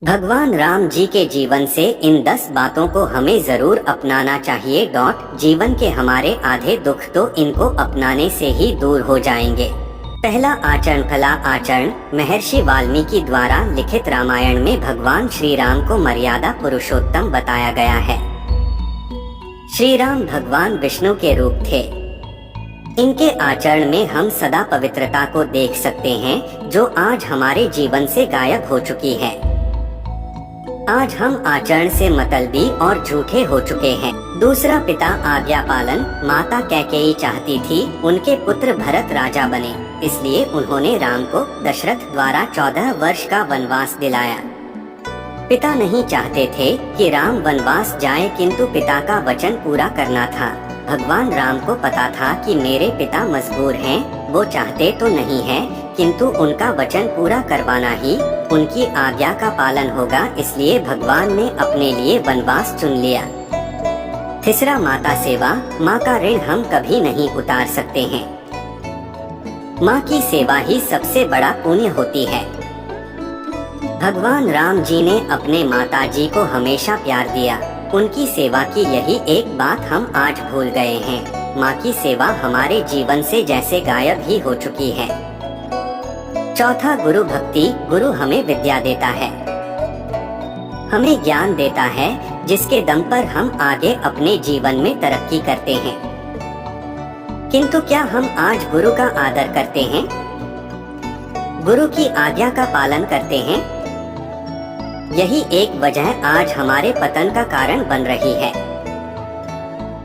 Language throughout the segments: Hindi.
भगवान राम जी के जीवन से इन 10 बातों को हमें जरूर अपनाना चाहिए। जीवन के हमारे आधे दुख तो इनको अपनाने से ही दूर हो जाएंगे। पहला आचरण फला आचरण। महर्षि वाल्मीकि द्वारा लिखित रामायण में भगवान श्री राम को मर्यादा पुरुषोत्तम बताया गया है। श्री राम भगवान विष्णु के रूप थे। इनके आचरण में हम सदा पवित्रता को देख सकते हैं, जो आज हमारे जीवन से गायब हो चुकी है। आज हम आचरण से मतलबी और झूठे हो चुके हैं। दूसरा, पिता आज्ञा पालन। माता कैकेयी चाहती थी उनके पुत्र भरत राजा बने, इसलिए उन्होंने राम को दशरथ द्वारा 14 वर्ष का वनवास दिलाया। पिता नहीं चाहते थे कि राम वनवास जाए, किंतु पिता का वचन पूरा करना था। भगवान राम को पता था कि मेरे पिता मजबूर हैं, वो चाहते तो नहीं है, किंतु उनका वचन पूरा करवाना ही उनकी आज्ञा का पालन होगा, इसलिए भगवान ने अपने लिए वनवास चुन लिया। तीसरा, माता सेवा। माँ का ऋण हम कभी नहीं उतार सकते हैं। माँ की सेवा ही सबसे बड़ा पुण्य होती है। भगवान राम जी ने अपने माता जी को हमेशा प्यार दिया, उनकी सेवा की यही एक बात हम आज भूल गए हैं। माँ की सेवा हमारे जीवन से जैसे गायब ही हो चुकी है। चौथा, गुरु भक्ति। गुरु हमें विद्या देता है, हमें ज्ञान देता है, जिसके दम पर हम आगे अपने जीवन में तरक्की करते हैं। किंतु क्या हम आज गुरु का आदर करते हैं? गुरु की आज्ञा का पालन करते हैं? यही एक वजह आज हमारे पतन का कारण बन रही है।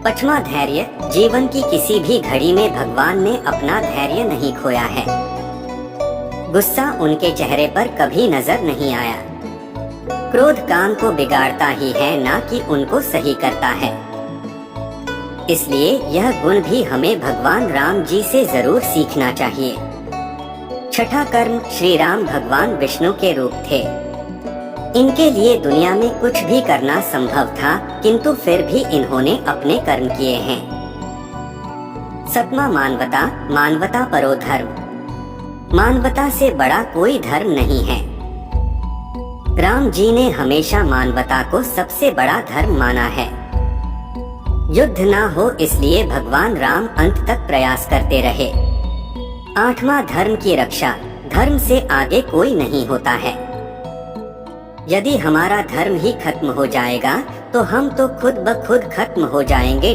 पांचवा, धैर्य। जीवन की किसी भी घड़ी में भगवान ने अपना धैर्य नहीं खोया है। गुस्सा उनके चेहरे पर कभी नजर नहीं आया। क्रोध काम को बिगाड़ता ही है, ना कि उनको सही करता है। इसलिए यह गुण भी हमें भगवान राम जी से जरूर सीखना चाहिए। छठा, कर्म। श्री राम भगवान विष्णु के रूप थे। इनके लिए दुनिया में कुछ भी करना संभव था, किंतु फिर भी इन्होंने अपने कर्म किए हैं। सतमा, मानवता। मानवता परो धर्म। मानवता से बड़ा कोई धर्म नहीं है। राम जी ने हमेशा मानवता को सबसे बड़ा धर्म माना है। युद्ध ना हो, इसलिए भगवान राम अंत तक प्रयास करते रहे। आठवां, धर्म की रक्षा। धर्म से आगे कोई नहीं होता है। यदि हमारा धर्म ही खत्म हो जाएगा तो हम तो खुद ब खुद खत्म हो जाएंगे।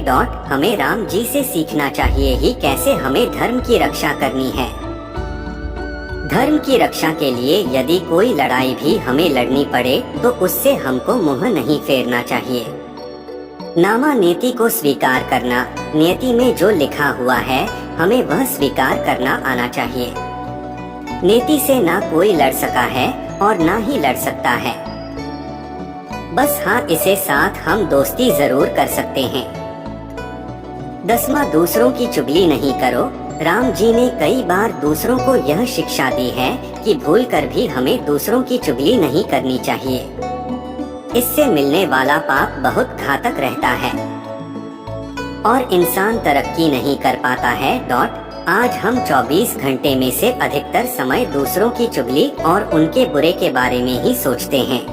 हमें राम जी से सीखना चाहिए ही कैसे हमें धर्म की रक्षा करनी है। धर्म की रक्षा के लिए यदि कोई लड़ाई भी हमें लड़नी पड़े तो उससे हमको मुंह नहीं फेरना चाहिए। नामा, नीति को स्वीकार करना। नियति में जो लिखा हुआ है हमें वह स्वीकार करना आना चाहिए। नीति से ना कोई लड़ सका है और ना ही लड़ सकता है। बस हाँ, इसे साथ हम दोस्ती जरूर कर सकते हैं। 10वां, दूसरों की चुगली नहीं करो। राम जी ने कई बार दूसरों को यह शिक्षा दी है कि भूल कर भी हमें दूसरों की चुगली नहीं करनी चाहिए। इससे मिलने वाला पाप बहुत घातक रहता है और इंसान तरक्की नहीं कर पाता है। आज हम 24 घंटे में से अधिकतर समय दूसरों की चुगली और उनके बुरे के बारे में ही सोचते हैं।